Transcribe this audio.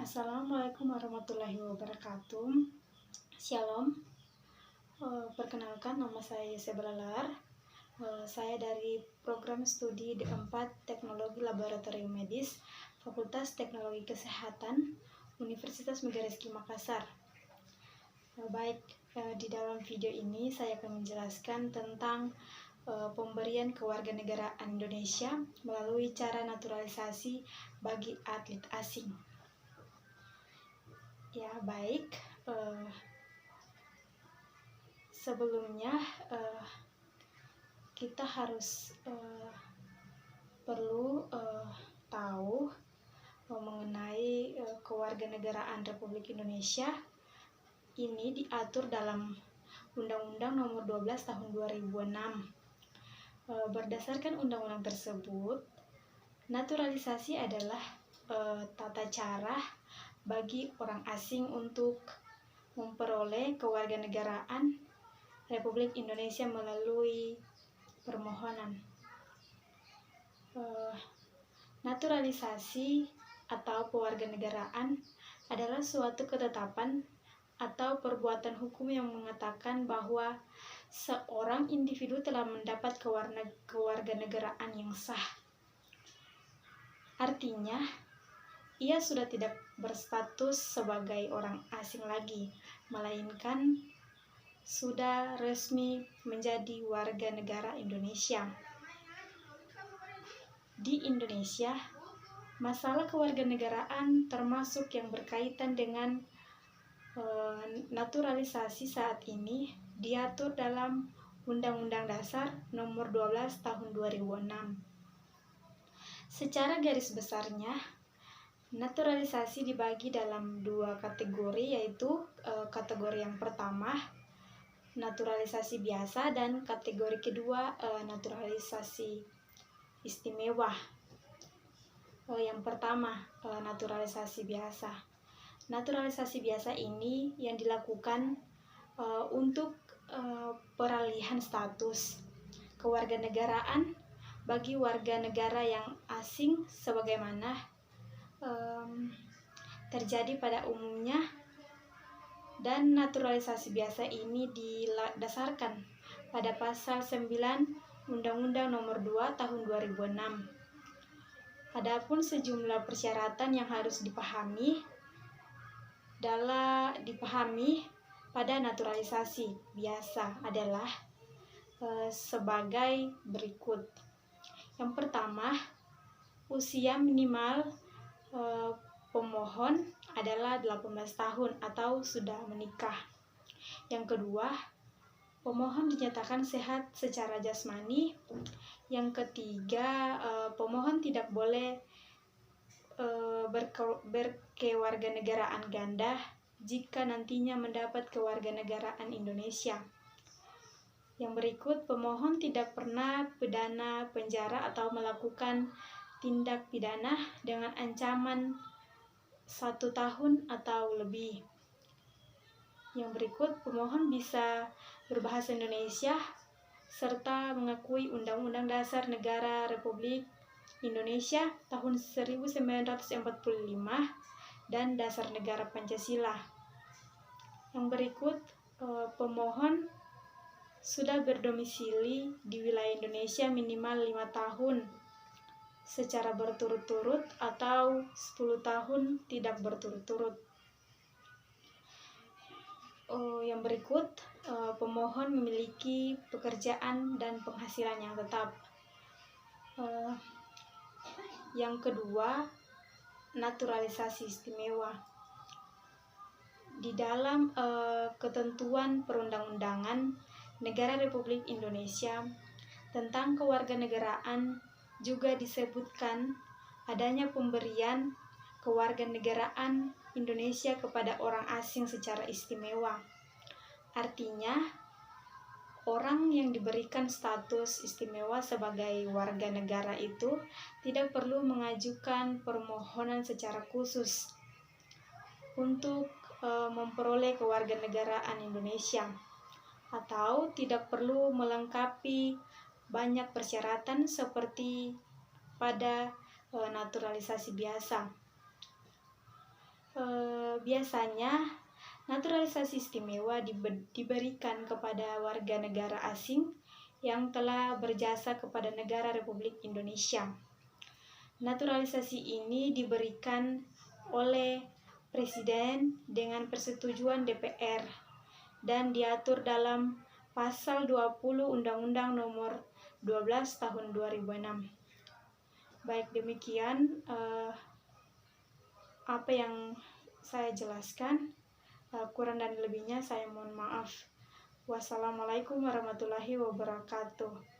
Assalamualaikum warahmatullahi wabarakatuh. Shalom. Perkenalkan, nama saya Yosebra Lar. Saya dari program studi D4 Teknologi Laboratorium Medis Fakultas Teknologi Kesehatan Universitas Megariski Makassar. Di dalam video ini saya akan menjelaskan tentang pemberian kewarganegaraan Indonesia melalui cara naturalisasi bagi atlet asing. Sebelumnya kita harus perlu tahu mengenai kewarganegaraan Republik Indonesia. Ini diatur dalam Undang-Undang Nomor 12 Tahun 2006. Berdasarkan undang-undang tersebut, naturalisasi adalah tata cara bagi orang asing untuk memperoleh kewarganegaraan Republik Indonesia melalui permohonan. Naturalisasi atau kewarganegaraan adalah suatu ketetapan atau perbuatan hukum yang mengatakan bahwa seorang individu telah mendapat kewarganegaraan yang sah. Artinya, ia sudah tidak berstatus sebagai orang asing lagi, melainkan sudah resmi menjadi warga negara Indonesia. Di Indonesia, masalah kewarganegaraan termasuk yang berkaitan dengan naturalisasi saat ini diatur dalam Undang-Undang Dasar Nomor 12 Tahun 2006. Secara garis besarnya, naturalisasi dibagi dalam dua kategori, yaitu kategori yang pertama naturalisasi biasa dan kategori kedua naturalisasi istimewa. Yang pertama naturalisasi biasa. Naturalisasi biasa ini yang dilakukan untuk peralihan status kewarganegaraan bagi warga negara yang asing sebagaimana terjadi pada umumnya, dan naturalisasi biasa ini didasarkan pada pasal 9 Undang-Undang Nomor 2 Tahun 2006. Adapun sejumlah persyaratan yang harus dipahami pada naturalisasi biasa adalah sebagai berikut. Yang pertama, usia minimal pemohon adalah 18 tahun atau sudah menikah. Yang kedua, pemohon dinyatakan sehat secara jasmani. Yang ketiga, pemohon tidak boleh berkewarganegaraan ganda jika nantinya mendapat kewarganegaraan Indonesia. Yang berikut, pemohon tidak pernah pidana penjara atau melakukan tindak pidana dengan ancaman 1 tahun atau lebih. Yang berikut, pemohon bisa berbahasa Indonesia serta mengakui Undang-Undang Dasar Negara Republik Indonesia tahun 1945 dan Dasar Negara Pancasila. Yang berikut, pemohon sudah berdomisili di wilayah Indonesia minimal 5 tahun secara berturut-turut atau 10 tahun tidak berturut-turut. Yang berikut, pemohon memiliki pekerjaan dan penghasilan yang tetap. Yang kedua, naturalisasi istimewa. Di dalam ketentuan perundang-undangan Negara Republik Indonesia tentang kewarganegaraan juga disebutkan adanya pemberian kewarganegaraan Indonesia kepada orang asing secara istimewa. Artinya, orang yang diberikan status istimewa sebagai warga negara itu tidak perlu mengajukan permohonan secara khusus untuk memperoleh kewarganegaraan Indonesia, atau tidak perlu melengkapi banyak persyaratan seperti pada naturalisasi biasa. Biasanya naturalisasi istimewa diberikan kepada warga negara asing yang telah berjasa kepada negara Republik Indonesia. Naturalisasi ini diberikan oleh Presiden dengan persetujuan DPR dan diatur dalam Pasal 20 Undang-Undang Nomor 12 Tahun 2006. Baik, demikian apa yang saya jelaskan. Kurang dan lebihnya saya mohon maaf. Wassalamualaikum warahmatullahi wabarakatuh.